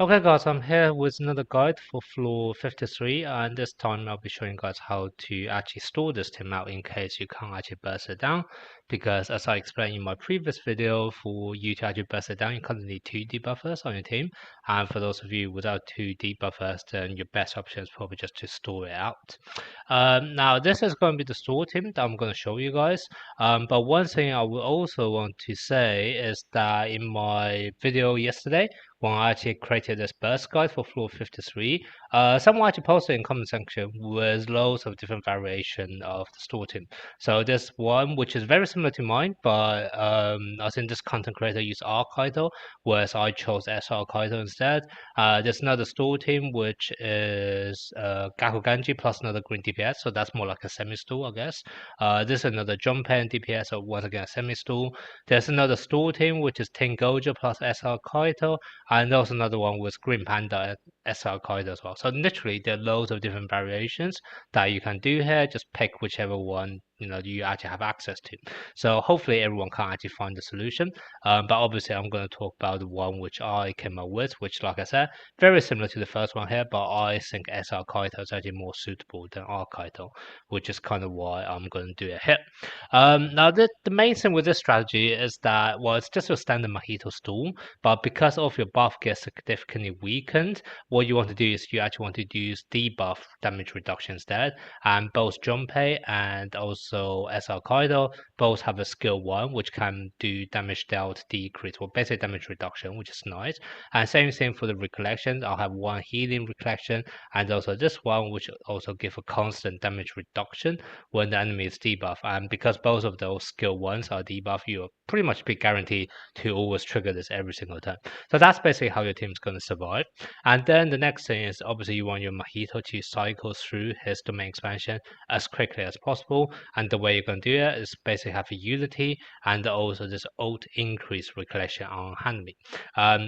Okay guys, I'm here with another guide for floor 53, and this time I'll be showing you guys how to actually store this team out in case you can't actually burst it down, because as I explained in my previous video, for you to actually burst it down you kind of need 2 debuffers on your team, and for those of you without 2 debuffers then your best option is probably just to store it out. Now this is going to be the store team that I'm going to show you guys, but one thing I will also want to say is that in my video yesterday when I actually created this burst guide for floor 53, someone actually posted in comment section with loads of different variation of the store team. So there's one which is very similar to mine, but I think this content creator used Arc Kaido, whereas I chose SR Kaido instead. There's another store team which is Gaku Genji plus another green DPS, so that's more like a semi-stall, I guess. There's another Junpei and DPS, so once again a semi-stall. There's another store team which is Tengojo plus SR Kaido, and there's another one with Green Panda SR Kaido as well. So literally there are loads of different variations that you can do here. Just pick whichever one you actually have access to. So hopefully everyone can actually find the solution. But obviously I'm going to talk about the one which I came up with, which like I said, very similar to the first one here, but I think SR Kaido is actually more suitable than R Kaido, which is kind of why I'm going to do it here. Now the main thing with this strategy is that, well, it's just a standard Mojito stall, but because of your buff gets significantly weakened, what you want to do is you actually want to use debuff damage reduction instead. And both Junpei and also SR Kaido both have a skill 1 which can do damage dealt decrease, or basic damage reduction, which is nice. And same thing for the recollection. I'll have one healing recollection and also this one which also give a constant damage reduction when the enemy is debuff. And because both of those skill 1s are debuff, you'll pretty much be guaranteed to always trigger this every single time. So that's basically how your team's going to survive. And then the next thing is obviously you want your Mojito to cycle through his domain expansion as quickly as possible. And the way you're going to do it is basically have a unity and also this ult increase recollection on enemy.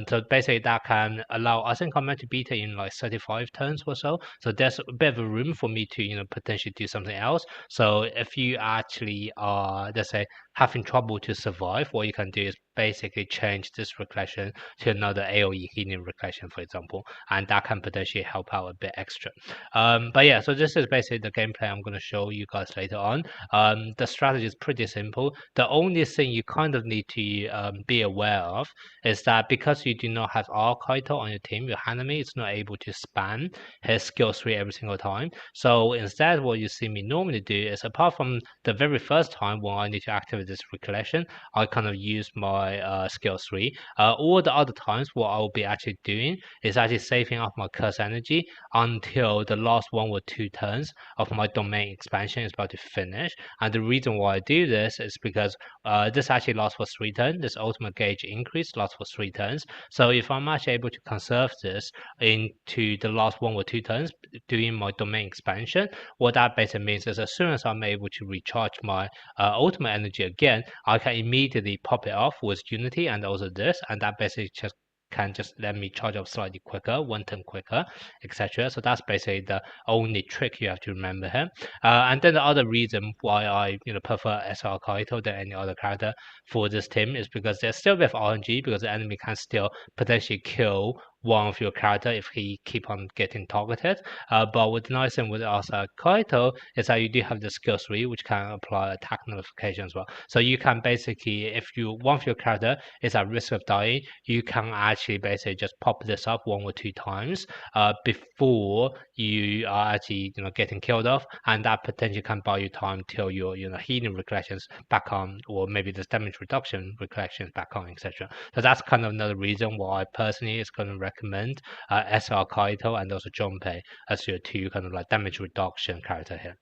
So basically that can allow, I think I meant to beat it in like 35 turns or so. So there's a bit of a room for me to potentially do something else. So if you actually are, let's say, having trouble to survive, what you can do is basically change this recollection to another AoE healing recollection, for example, and that can potentially help out a bit extra. But yeah, so this is basically the gameplay I'm going to show you guys later on. The strategy is pretty simple. The only thing you kind of need to be aware of is that because you do not have Arkaito on your team, your Hanami is not able to spam his skill 3 every single time. So instead, what you see me normally do is, apart from the very first time when I need to activate this recollection, I kind of use my skill 3. All the other times, what I will be actually doing is actually saving up my curse energy until the last 1 or 2 turns of my domain expansion is about to finish. And the reason why I do this is because this actually lasts for 3 turns. This ultimate gauge increase lasts for 3 turns. So if I'm actually able to conserve this into the last 1 or 2 turns doing my domain expansion, what that basically means is as soon as I'm able to recharge my ultimate energy again, I can immediately pop it off with Unity and also this, and that basically can just let me charge up slightly quicker, 1 turn quicker, etc. So that's basically the only trick you have to remember here. And then the other reason why I prefer SR Kaito than any other character for this team is because there's still a bit of RNG, because the enemy can still potentially kill one of your character if he keep on getting targeted. But what the nice thing with SR Kaito is that you do have the skill 3 which can apply attack nullification as well. So you can basically, if one of your character is at risk of dying, you can actually basically just pop this up 1 or 2 times before you are actually getting killed off, and that potentially can buy you time till your healing recollections back on, or maybe this damage reduction recollections back on, etc. So that's kind of another reason why I personally is going to recommend SR Kaito and also Junpei as your 2 kind of like damage reduction character here.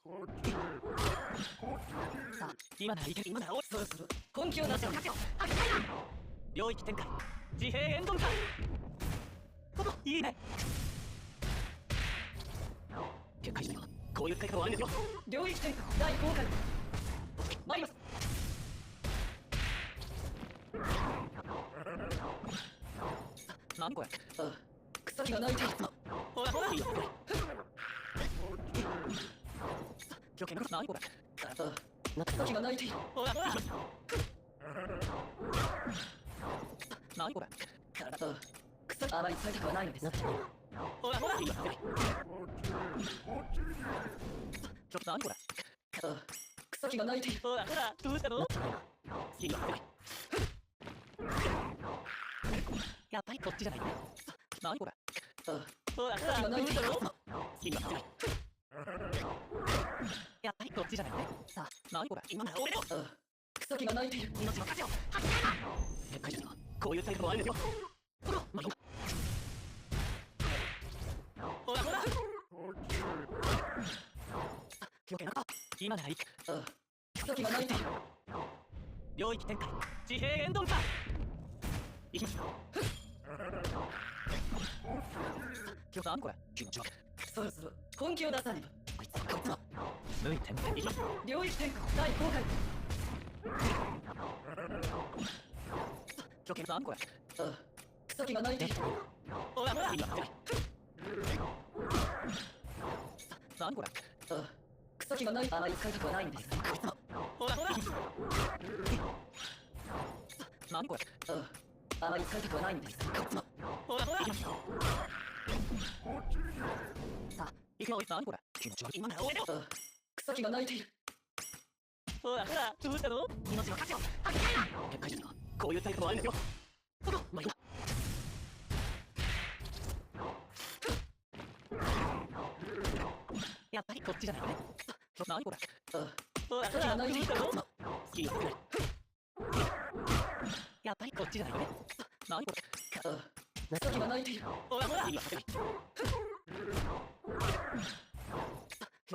さあ、今ならいける。今ならそろそろ本気を出せよ。領域展開。自閉エンドンか。いいね。結界してよ。こういう使い方はあるんですよ。領域展開第5回。参ります。何これ。草木が泣いている。ほらほら。余計な。何これ。草木が泣いている。ほらほら。何これ。草木あまり使いたくはないのです。ほらほら。何これ。草木が泣いている。ほらほら。どうしたの。やっぱりこっちじゃないね。何これ。ほらほら。どうしたの。やっぱりこっちじゃないね。さあ、何これ。今なら俺の。草木が泣いている。命の価値を。結界ですよ。こういうサイトもあるんですよ。ほらほら。余計なこと。今ならいい。草木が泣いている。領域展開。自閉エンドンか。いきます。今日何これ。気持ち悪い。そろそろ本気を出さねば。あいつはこいつは無理展開。いきます。領域展開第5回。余計何これ。草木が泣いている。ほらほら。何これ。草木が泣いてあまり使いたくはないんです。ほらほら。何これ。あまり使いたくはないんです。ほらほら。さあ、行くよ。何これ。気持ち悪い。今なら俺だよ。草木が泣いている。ほらほら。どうしたの。命の価値を。結界ですよ。こういうタイプもあるんですよ。まあいいな。やっぱりこっちじゃないね。何これ。ほらほら。どうしたの。やっぱりこっちじゃないね。何これ。草木が泣いている。ほらほら。余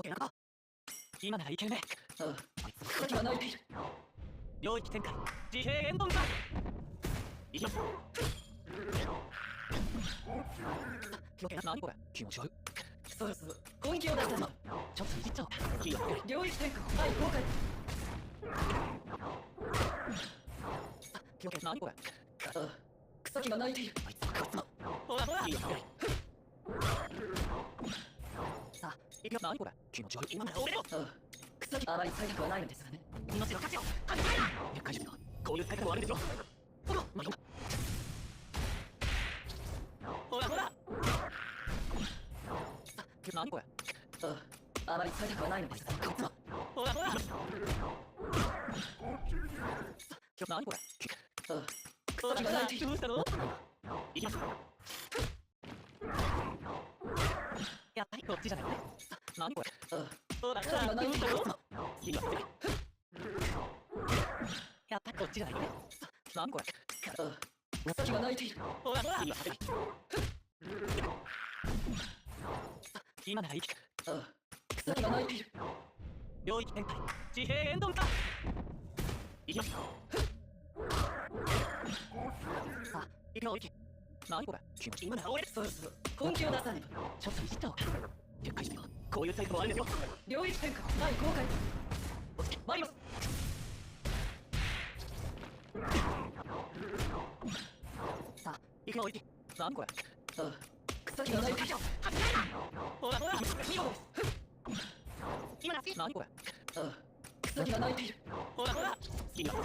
計なこと。今ならいけるね。草木が泣いている。領域展開。自閉エンドンか。いきます。余計な。何これ。気持ち悪い。そろそろ本気を出せば。ちょっといじっちゃおう。領域展開第5回。余計な。何これ。草木が泣いている。あいつはこいつも。ほらほら。さあ、行くよ。何これ。気持ち悪い。今なら俺の。草木あまり使いたくはないのですがね。命の価値を。結界ですよ。こういう使い方もあるんですよ。ほらまあいいな。ほらほら。何これ。あまり使いたくはないのですが。ほらほら。何これ。草木が泣いている。どうしたの。いきます。やっぱりこっちじゃないね。何これ。ほらほら。どうしたの。いきます。やっぱりこっちじゃないね。何これ。草木が泣いている。ほらほら。今ならいい。草木が泣いている。領域展開。自閉エンドンか。いきます。さあ、行くよ。何これ。気持ちいい。今なら俺。そろそろ本気を出さねば。ちょっといじっちゃおう。結界してよ。こういうタイプもあるんですよ。領域展開第5回。参ります。さあ、行くよ。何これ。草木が泣いている。ほらほら。見事です。今だ。何これ。草木が泣いている。ほらほら。今だ。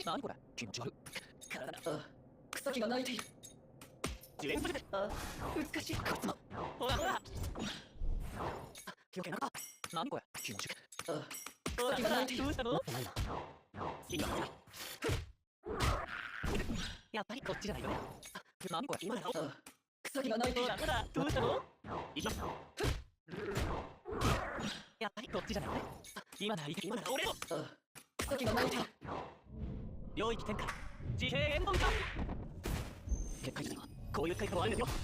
何これ。気持ち悪い。草木が泣いている。美しい。ほらほら。余計なか。何これ。気持ち悪い。草木が泣いている。どうしたの。やっぱりこっちじゃないよね。何これ。今だ。草木が泣いている。ほらどうしたの。やっぱりこっちじゃないよね。今ならいい。今なら俺の。草木が泣いている。領域展開。自閉エンドンか。結界ですよ。こういう使い方もあるんですよ。